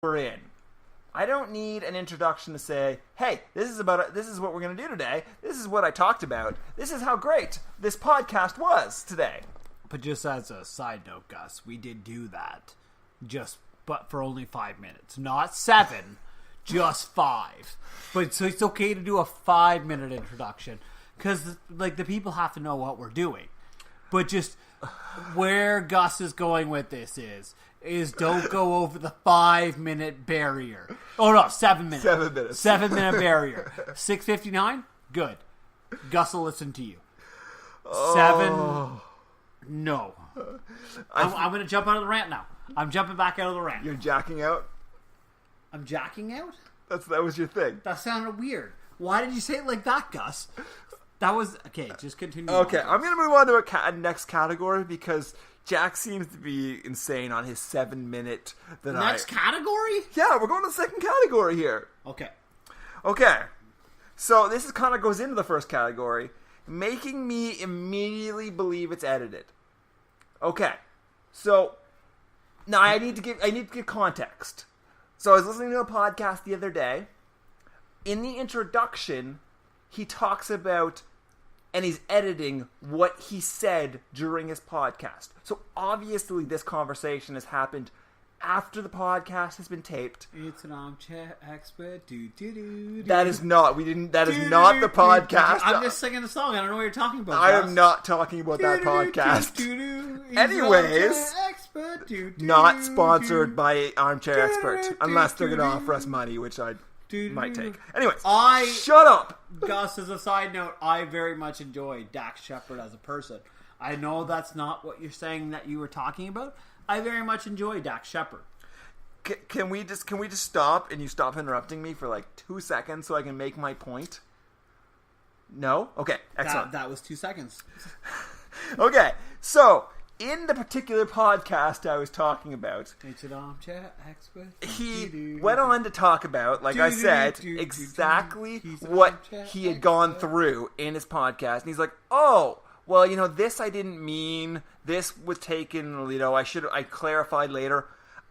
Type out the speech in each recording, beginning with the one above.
we're in. I don't need an introduction to say, hey, this is what we're going to do today. This is what I talked about. This is how great this podcast was today. But just as a side note, Gus, we did do that. But for only 5 minutes. Not 7, just 5. But so it's okay to do a 5-minute introduction. Because, like, the people have to know what we're doing. But just where Gus is going with this is don't go over the 5-minute barrier. Oh, no, 7 minutes. 7 minutes. 7-minute barrier. 6:59? Good. Gus will listen to you. 7... No. I'm going to jump out of the rant now. I'm jumping back out of the rant. You're jacking out? I'm jacking out? That was your thing. That sounded weird. Why did you say it like that, Gus? That was... Okay, just continue. Okay, I'm going to move on to a next category because Jack seems to be insane on his 7-minute... Next category? Yeah, we're going to the second category here. Okay. So this kind of goes into the first category. Making me immediately believe it's edited. Okay. So... Now, I need to give context. So I was listening to a podcast the other day. In the introduction, he talks about, and he's editing what he said during his podcast. So obviously this conversation has happened after the podcast has been taped. It's an armchair expert. That is not the podcast. I'm just singing the song. I don't know what you're talking about. I am not talking about that podcast. Anyways, not sponsored by Armchair Expert, unless they're going to offer us money, which I might take. Anyways, shut up. Gus, as a side note, I very much enjoy Dax Shepard as a person. I know that's not what you're saying that you were talking about. I very much enjoy Dax Shepard. Can we just stop and you stop interrupting me for like 2 seconds so I can make my point? No? Okay, excellent. That was 2 seconds. Okay, so in the particular podcast I was talking about, it's an armchair expert. He went on to talk about, like I said, exactly what he had gone through in his podcast. And he's like, oh, well, this I didn't mean. This was taken, I clarified later.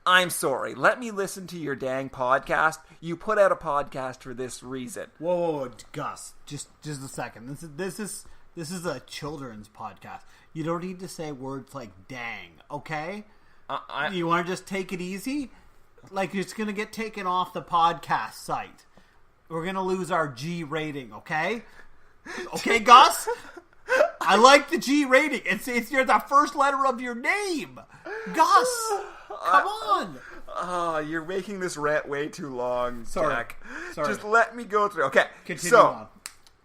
I'm sorry. Let me listen to your dang podcast. You put out a podcast for this reason. Whoa, Gus. Just a second. This is a children's podcast. You don't need to say words like dang, okay? You want to just take it easy? Like, it's going to get taken off the podcast site. We're going to lose our G rating, okay? Okay, Gus? I like the G rating. It's the first letter of your name. Gus, come on. You're making this rant way too long, Jack. Sorry. Just let me go through. Okay, continue on.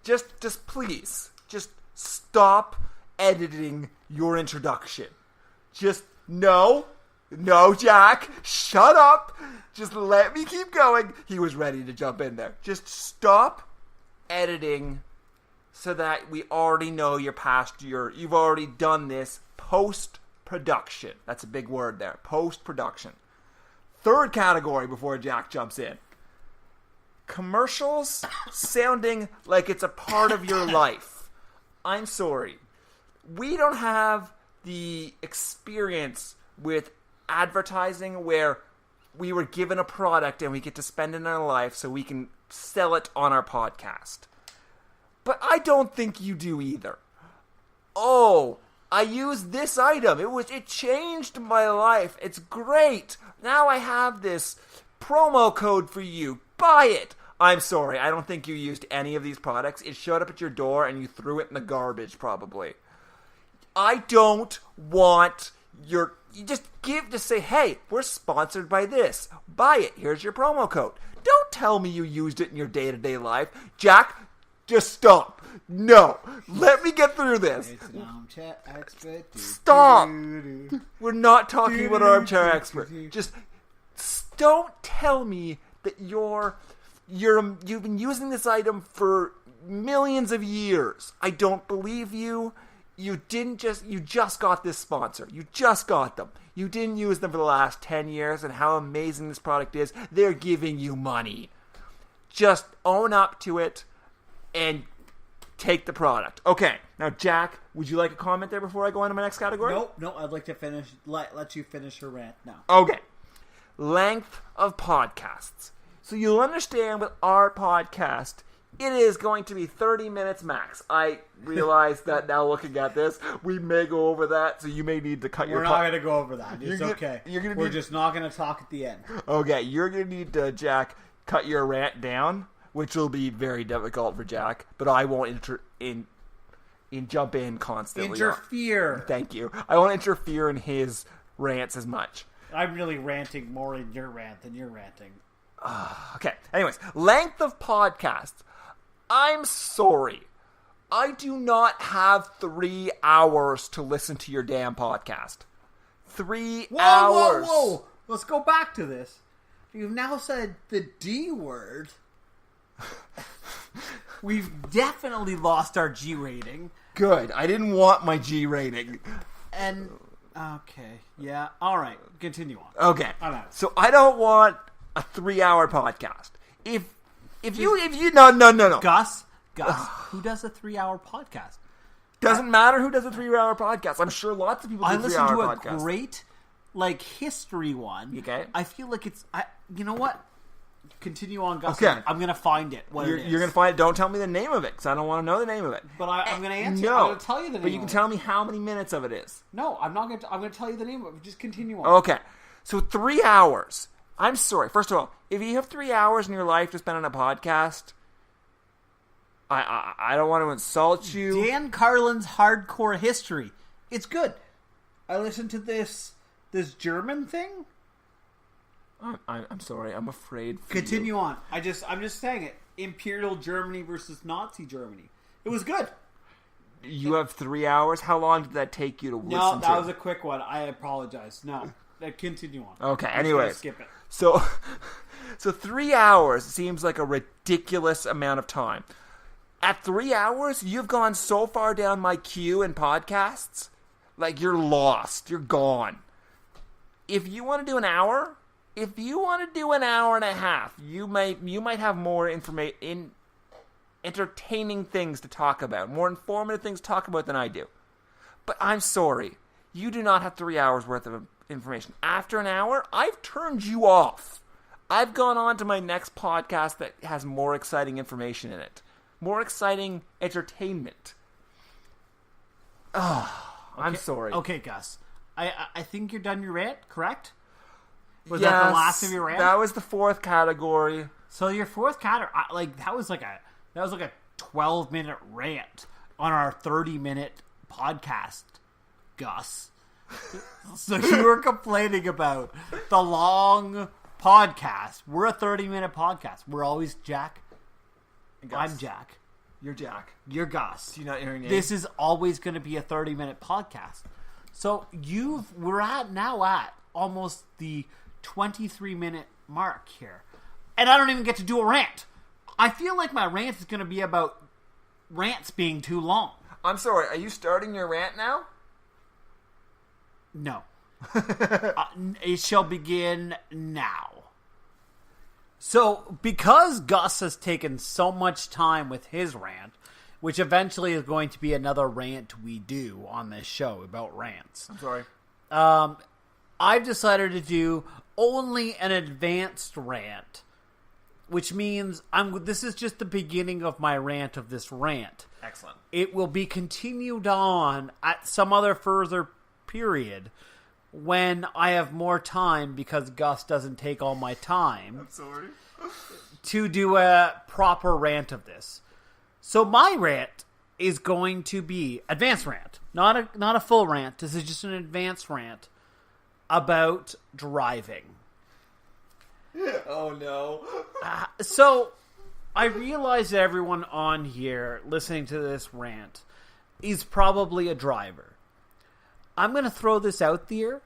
Just please, just stop editing your introduction. Just, no, Jack, shut up. Just let me keep going. He was ready to jump in there. Just stop editing so that we already know you've already done this post-production. That's a big word there. Post-production. Third category before Jack jumps in. Commercials sounding like it's a part of your life. I'm sorry. We don't have the experience with advertising where we were given a product and we get to spend it in our life so we can sell it on our podcast. But I don't think you do either. Oh, I used this item. It changed my life. It's great. Now I have this promo code for you. Buy it. I'm sorry. I don't think you used any of these products. It showed up at your door and you threw it in the garbage probably. I don't want you just say, hey, we're sponsored by this. Buy it. Here's your promo code. Don't tell me you used it in your day-to-day life. Jack, just stop. No. Let me get through this. Stop. We're not talking about Armchair Expert. Just don't tell me that you've been using this item for millions of years. I don't believe you. You just got this sponsor. You just got them. You didn't use them for the last 10 years and how amazing this product is. They're giving you money. Just own up to it and take the product. Okay, now Jack, would you like a comment there before I go on to my next category? No, I'd like to let you finish your rant now. Okay. length of podcasts. So you'll understand with our podcast, it is going to be 30 minutes max. I realize that now looking at this, we may go over that, so you may need to cut your... We're not going to go over that. It's okay. We're just not going to talk at the end. Okay, you're going to need to, Jack, cut your rant down, which will be very difficult for Jack, but I won't jump in constantly. Interfere. Thank you. I won't interfere in his rants as much. I'm really ranting more in your rant than you're ranting. Okay, anyways, length of podcast. I'm sorry. I do not have 3 hours to listen to your damn podcast. 3 hours. Whoa. Let's go back to this. You've now said the D word. We've definitely lost our G rating. Good. I didn't want my G rating. And, okay. Yeah. All right. Continue on. Okay. So I don't want a 3-hour podcast. If you no. Gus, who does a 3-hour podcast? Doesn't matter who does a 3-hour podcast. I'm sure lots of people do 3-hour podcasts. I listened to a great, history one. Okay. I feel like it's... you know what? Continue on, Gus. Okay. I'm going to find it. You're going to find it. Don't tell me the name of it, because I don't want to know the name of it. But I'm going to answer. No. I'm going to tell you the name But you can tell me how many minutes of it is. No, I'm not going to... I'm going to tell you the name of it. Just continue on. Okay. So 3 hours. I'm sorry. First of all, if you have 3 hours in your life to spend on a podcast... I don't want to insult you. Dan Carlin's Hardcore History. It's good. I listened to this German thing. I'm sorry. I'm afraid for Continue on. I'm just saying it. Imperial Germany versus Nazi Germany. It was good. You have 3 hours? How long did that take you to listen to? No, that was a quick one. I apologize. No. Continue on. Okay, anyways. Skip it. So 3 hours seems like a ridiculous amount of time. At 3 hours, you've gone so far down my queue in podcasts, like you're lost. You're gone. If you want to do an hour, if you want to do an hour and a half, you might have more entertaining things to talk about, more informative things to talk about than I do. But I'm sorry, you do not have 3 hours worth of information. After an hour, I've turned you off. I've gone on to my next podcast that has more exciting information in it. More exciting entertainment. Oh, I'm sorry. Okay, Gus. I think you're done your rant, correct? Was yes, that the last of your rant? That was the fourth category. So your fourth category, that was like a 12-minute rant on our 30-minute podcast, Gus. So you were complaining about the long podcast. We're a 30-minute podcast. We're always Jack. Gus. I'm Jack. You're Jack. You're Gus. Do you not hear your name? This is always going to be a 30-minute podcast. So we're at almost the 23-minute mark here. And I don't even get to do a rant. I feel like my rant is going to be about rants being too long. I'm sorry, are you starting your rant now? No. It shall begin now. So, because Gus has taken so much time with his rant, which eventually is going to be another rant we do on this show about rants. I'm sorry. I've decided to do only an advanced rant, which means this is just the beginning of my rant of this rant. Excellent. It will be continued on at some other further period when I have more time, because Gus doesn't take all my time. I'm sorry. To do a proper rant of this. So my rant is going to be advanced rant, not a full rant. This is just an advanced rant about driving. Oh no. So I realize that everyone on here listening to this rant is probably a driver. I'm going to throw this out there.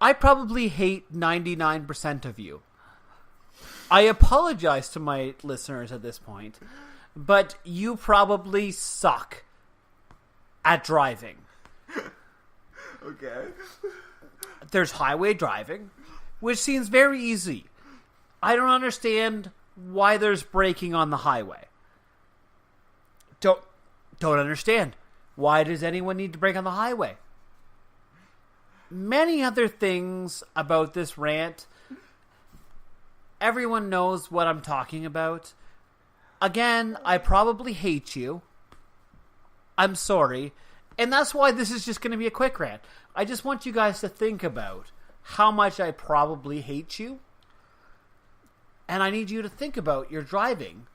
I probably hate 99% of you. I apologize to my listeners at this point, but you probably suck at driving. Okay. There's highway driving, which seems very easy. I don't understand why there's braking on the highway. Don't understand. Why does anyone need to brake on the highway? many other things about this rant. Everyone knows what I'm talking about. Again, I probably hate you. I'm sorry. And that's why this is just going to be a quick rant. I just want you guys to think about how much I probably hate you. And I need you to think about your driving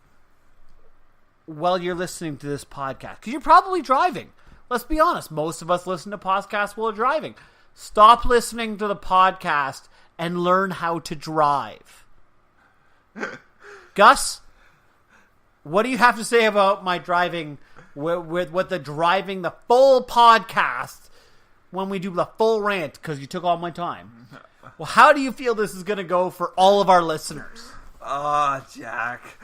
while you're listening to this podcast. Because you're probably driving. Let's be honest. Most of us listen to podcasts while driving. Stop listening to the podcast and learn how to drive. Gus, what do you have to say about my driving with the driving the full podcast when we do the full rant because you took all my time? Well, how do you feel this is going to go for all of our listeners? Oh, Jack.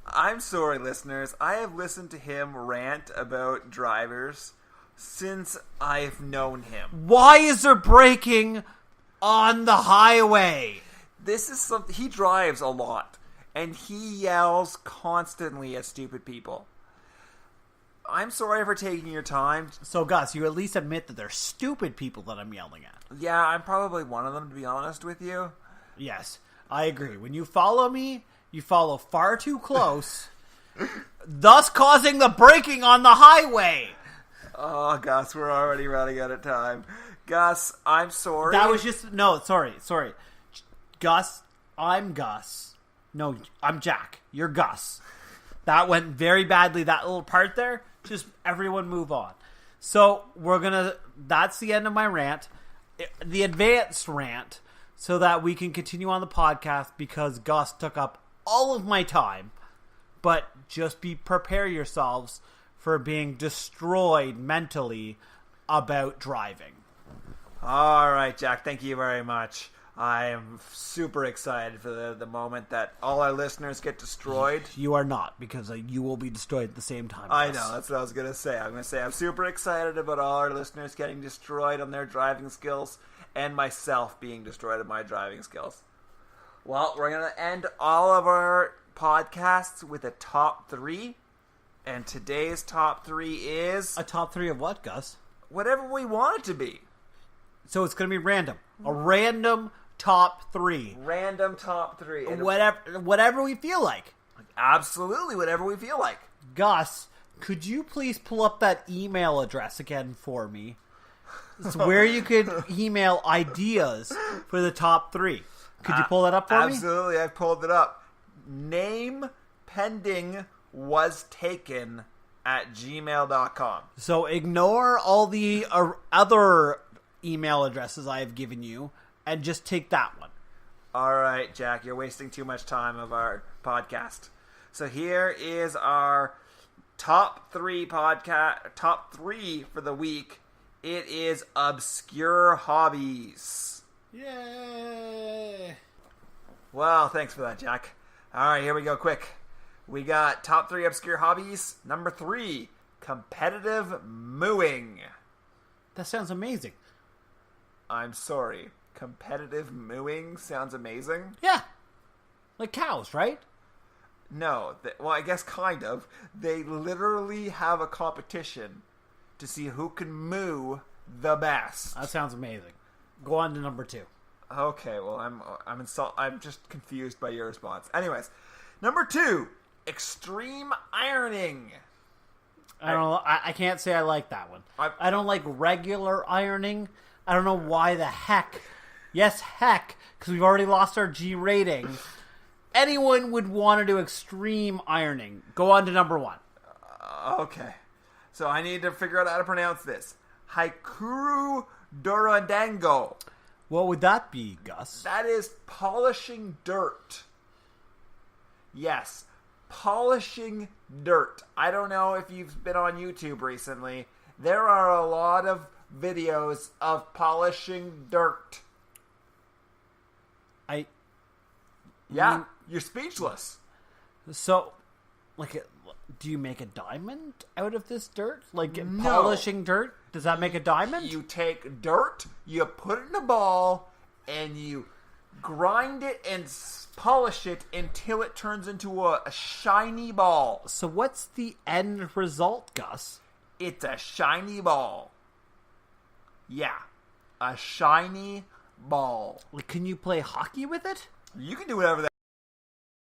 I'm sorry, listeners. I have listened to him rant about drivers since I've known him. Why is there braking on the highway? This is something... He drives a lot, and he yells constantly at stupid people. I'm sorry for taking your time. So, Gus, you at least admit that they're stupid people that I'm yelling at. Yeah, I'm probably one of them, to be honest with you. Yes, I agree. When you follow me, you follow far too close, thus causing the braking on the highway. Oh, Gus, we're already running out of time. Gus, I'm sorry. That was just... No, sorry. Gus, I'm Gus. No, I'm Jack. You're Gus. That went very badly, that little part there. Just everyone move on. So, we're gonna... That's the end of my rant. The advanced rant, so that we can continue on the podcast because Gus took up all of my time. But just prepare yourselves for being destroyed mentally about driving. All right, Jack. Thank you very much. I am super excited for the moment that all our listeners get destroyed. You are not, because you will be destroyed at the same time. I know. That's what I was going to say. I'm going to say I'm super excited about all our listeners getting destroyed on their driving skills and myself being destroyed on my driving skills. Well, we're going to end all of our podcasts with a top 3. And today's top 3 is... A top 3 of what, Gus? Whatever we want it to be. So it's going to be random. A random top 3. Random top 3. Whatever we feel like. Absolutely, whatever we feel like. Gus, could you please pull up that email address again for me? It's where you could email ideas for the top 3. Could you pull that up for me? Absolutely, I've pulled it up. Name pending was taken at gmail.com. So ignore all the other email addresses I have given you and just take that one. All right, Jack, you're wasting too much time of our podcast. So here is our top 3 top 3 for the week. It is obscure hobbies. Yay! Well, thanks for that, Jack. All right, here we go, quick. We got top 3 obscure hobbies. Number 3, competitive mooing. That sounds amazing. I'm sorry. Competitive mooing sounds amazing? Yeah. Like cows, right? No. Well, I guess kind of. They literally have a competition to see who can moo the best. That sounds amazing. Go on to number 2. Okay, well, I'm just confused by your response. Anyways, number 2, extreme ironing. I don't know. I can't say I like that one. I don't like regular ironing. I don't know why the heck. Yes, heck, because we've already lost our G rating. Anyone would want to do extreme ironing. Go on to number 1. Okay. So I need to figure out how to pronounce this. Haikuru Durandango. What would that be, Gus? That is polishing dirt. Yes, polishing dirt. I don't know if you've been on YouTube recently. There are a lot of videos of polishing dirt. Yeah, you're speechless. So, do you make a diamond out of this dirt? Polishing dirt? Does that make a diamond? You take dirt, you put it in a ball, and you grind it and polish it until it turns into a shiny ball. So what's the end result, Gus? It's a shiny ball. Yeah. a shiny ball. Can you play hockey with it? You can do whatever